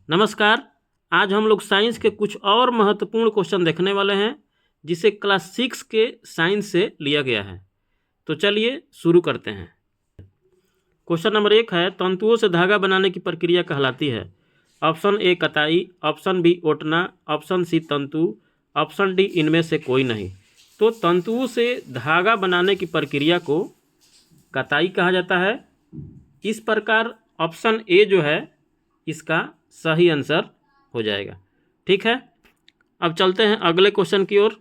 नमस्कार। आज हम लोग साइंस के कुछ और महत्वपूर्ण क्वेश्चन देखने वाले हैं जिसे क्लास 6 के साइंस से लिया गया है। तो चलिए शुरू करते हैं। क्वेश्चन नंबर 1 है, तंतुओं से धागा बनाने की प्रक्रिया कहलाती है। ऑप्शन ए कताई, ऑप्शन बी ओटना, ऑप्शन सी तंतु, ऑप्शन डी इनमें से कोई नहीं। तो तंतुओं से धागा बनाने की प्रक्रिया को कताई कहा जाता है। इस प्रकार ऑप्शन ए जो है इसका सही आंसर हो जाएगा। ठीक है, अब चलते हैं अगले क्वेश्चन की ओर।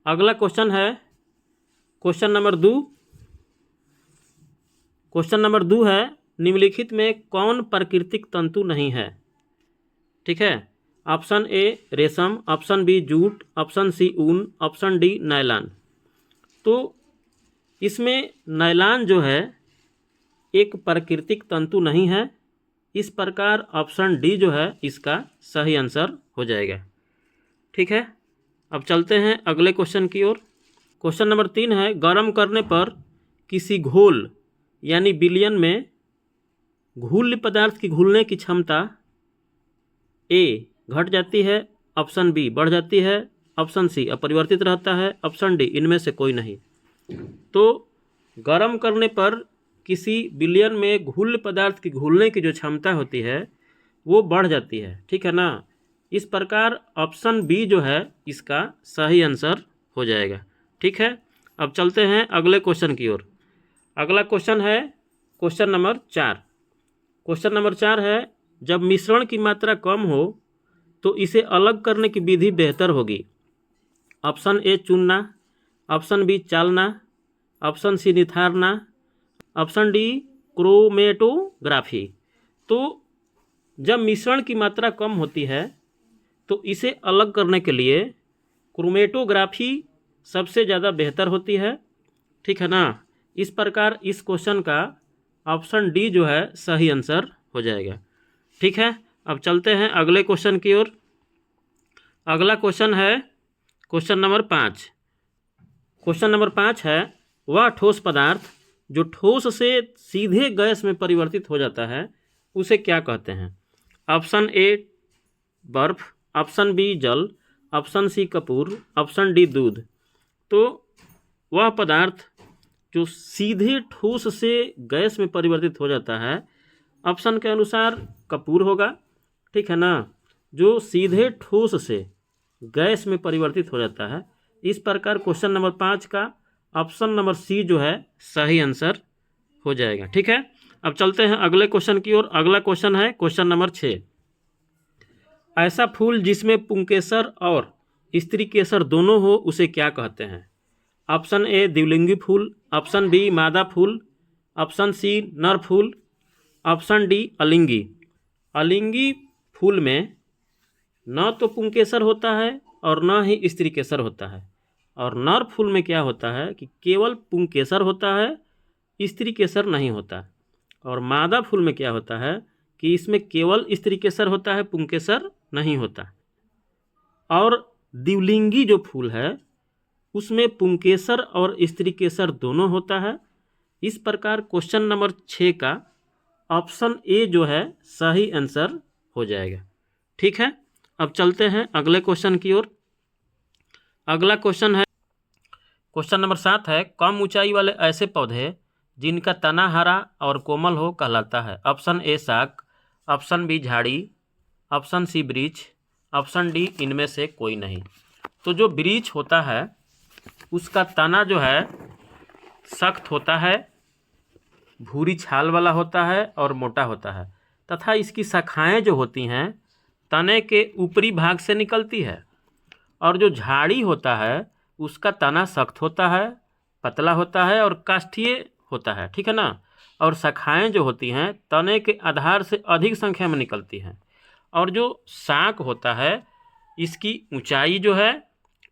अगला क्वेश्चन है क्वेश्चन नंबर 2। क्वेश्चन नंबर 2 है, निम्नलिखित में कौन प्राकृतिक तंतु नहीं है। ठीक है, ऑप्शन ए रेशम, ऑप्शन बी जूट, ऑप्शन सी ऊन, ऑप्शन डी नायलॉन। तो इसमें नायलॉन जो है एक प्राकृतिक तंतु नहीं है। इस प्रकार ऑप्शन डी जो है इसका सही आंसर हो जाएगा। ठीक है, अब चलते हैं अगले क्वेश्चन की ओर। क्वेश्चन नंबर 3 है, गर्म करने पर किसी घोल यानी विलयन में घुल्य पदार्थ की घुलने की क्षमता ए घट जाती है, ऑप्शन बी बढ़ जाती है, ऑप्शन सी अपरिवर्तित रहता है, ऑप्शन डी इनमें से कोई नहीं। तो गर्म करने पर किसी विलयन में घुल्य पदार्थ की घुलने की जो क्षमता होती है वो बढ़ जाती है। ठीक है ना, इस प्रकार ऑप्शन बी जो है इसका सही आंसर हो जाएगा। ठीक है, अब चलते हैं अगले क्वेश्चन की ओर। अगला क्वेश्चन है क्वेश्चन नंबर 4। क्वेश्चन नंबर 4 है, जब मिश्रण की मात्रा कम हो तो इसे अलग करने की विधि बेहतर होगी। ऑप्शन ए चुनना, ऑप्शन बी चालना, ऑप्शन सी निथारना, ऑप्शन डी क्रोमेटोग्राफी। तो जब मिश्रण की मात्रा कम होती है तो इसे अलग करने के लिए क्रोमेटोग्राफी सबसे ज़्यादा बेहतर होती है। ठीक है ना, इस प्रकार इस क्वेश्चन का ऑप्शन डी जो है सही आंसर हो जाएगा। ठीक है, अब चलते हैं अगले क्वेश्चन की ओर। अगला क्वेश्चन है क्वेश्चन नंबर 5। क्वेश्चन नंबर 5 है, वह ठोस पदार्थ जो ठोस से सीधे गैस में परिवर्तित हो जाता है उसे क्या कहते हैं। ऑप्शन ए बर्फ, ऑप्शन बी जल, ऑप्शन सी कपूर, ऑप्शन डी दूध। तो वह पदार्थ जो सीधे ठोस से गैस में परिवर्तित हो जाता है ऑप्शन के अनुसार कपूर होगा। ठीक है ना, जो सीधे ठोस से गैस में परिवर्तित हो जाता है। इस प्रकार क्वेश्चन नंबर 5 का ऑप्शन नंबर सी जो है सही आंसर हो जाएगा। ठीक है, अब चलते हैं अगले क्वेश्चन की ओर। अगला क्वेश्चन है क्वेश्चन नंबर 6। ऐसा फूल जिसमें पुंकेसर और स्त्री केसर दोनों हो उसे क्या कहते हैं। ऑप्शन ए द्विलिंगी फूल, ऑप्शन बी मादा फूल, ऑप्शन सी नर फूल, ऑप्शन डी अलिंगी। अलिंगी फूल में न तो पुंकेसर होता है और न ही स्त्री केसर होता है। और नर फूल में क्या होता है कि केवल पुंकेसर होता है, स्त्री केसर नहीं होता। और मादा फूल में क्या होता है कि इसमें केवल स्त्री केसर होता है, पुंकेसर नहीं होता। और द्विलिंगी जो फूल है उसमें पुंकेसर और स्त्री केसर दोनों होता है। इस प्रकार क्वेश्चन नंबर 6 का ऑप्शन ए जो है सही आंसर हो जाएगा। ठीक है, अब चलते हैं अगले क्वेश्चन की ओर। अगला क्वेश्चन है क्वेश्चन नंबर 7 है, कम ऊंचाई वाले ऐसे पौधे जिनका तना हरा और कोमल हो कहलाता है। ऑप्शन ए साग, ऑप्शन बी झाड़ी, ऑप्शन सी वृक्ष, ऑप्शन डी इनमें से कोई नहीं। तो जो वृक्ष होता है उसका तना जो है सख्त होता है, भूरी छाल वाला होता है और मोटा होता है, तथा इसकी शाखाएं जो होती हैं तने के ऊपरी भाग से निकलती है। और जो झाड़ी होता है उसका तना सख्त होता है, पतला होता है और काष्ठीय होता है। ठीक है ना, और शाखाएं जो होती हैं तने के आधार से अधिक संख्या में निकलती हैं। और जो शाख होता है इसकी ऊंचाई जो है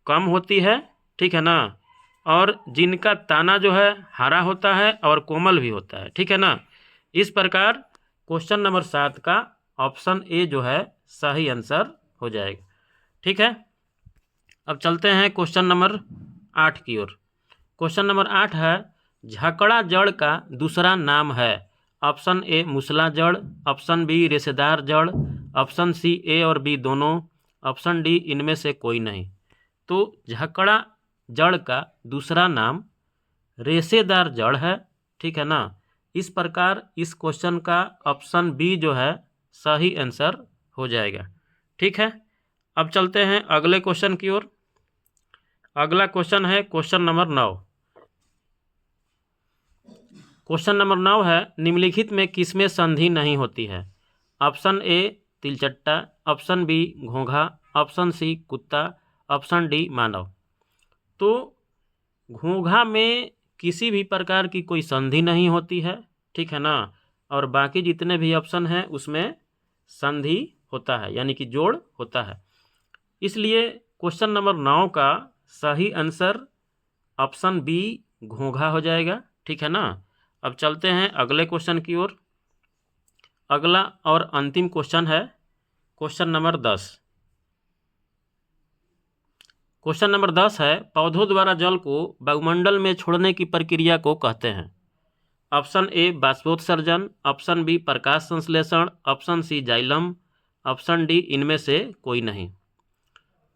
कम होती है। ठीक है ना, और जिनका तना जो है हरा होता है और कोमल भी होता है। ठीक है ना, इस प्रकार क्वेश्चन नंबर 7 का ऑप्शन ए जो है सही आंसर हो जाएगा। ठीक है, अब चलते हैं क्वेश्चन नंबर 8 की ओर। क्वेश्चन नंबर 8 है, झकड़ा जड़ का दूसरा नाम है। ऑप्शन ए मूसला जड़, ऑप्शन बी रेशेदार जड़, ऑप्शन सी ए और बी दोनों, ऑप्शन डी इनमें से कोई नहीं। तो झकड़ा जड़ का दूसरा नाम रेशेदार जड़ है, ठीक है ना। इस प्रकार इस क्वेश्चन का ऑप्शन बी जो है सही आंसर हो जाएगा, ठीक है। अब चलते हैं अगले क्वेश्चन की ओर। अगला क्वेश्चन है क्वेश्चन नंबर 9। क्वेश्चन नंबर 9 है, निम्नलिखित में किसमें संधि नहीं होती है? ऑप्शन ए तिलचट्टा, ऑप्शन बी घोंघा, ऑप्शन सी कुत्ता, ऑप्शन डी मानव। तो घोंघा में किसी भी प्रकार की कोई संधि नहीं होती है, ठीक है ना, और बाकी जितने भी ऑप्शन हैं उसमें संधि होता है, यानी कि जोड़ होता है। इसलिए क्वेश्चन नंबर 9 का सही आंसर ऑप्शन बी घोंघा हो जाएगा, ठीक है ना। अब चलते हैं अगले क्वेश्चन की ओर। अगला और अंतिम क्वेश्चन है क्वेश्चन नंबर 10। क्वेश्चन नंबर 10 है, पौधों द्वारा जल को वायुमंडल में छोड़ने की प्रक्रिया को कहते हैं? ऑप्शन ए बाष्पोत्सर्जन, ऑप्शन बी प्रकाश संश्लेषण, option C xylem, option D इनमें से कोई नहीं।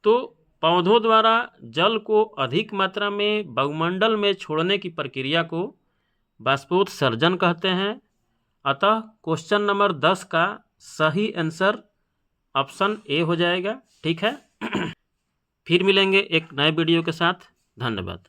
तो पौधों द्वारा जल को अधिक मात्रा में वायुमंडल में छोड़ने की प्रक्रिया को बाष्पोत्सर्जन कहते हैं। अतः क्वेश्चन नंबर 10 का सही आंसर ऑप्शन ए हो जाएगा, ठीक है। फिर मिलेंगे एक नए वीडियो के साथ। धन्यवाद।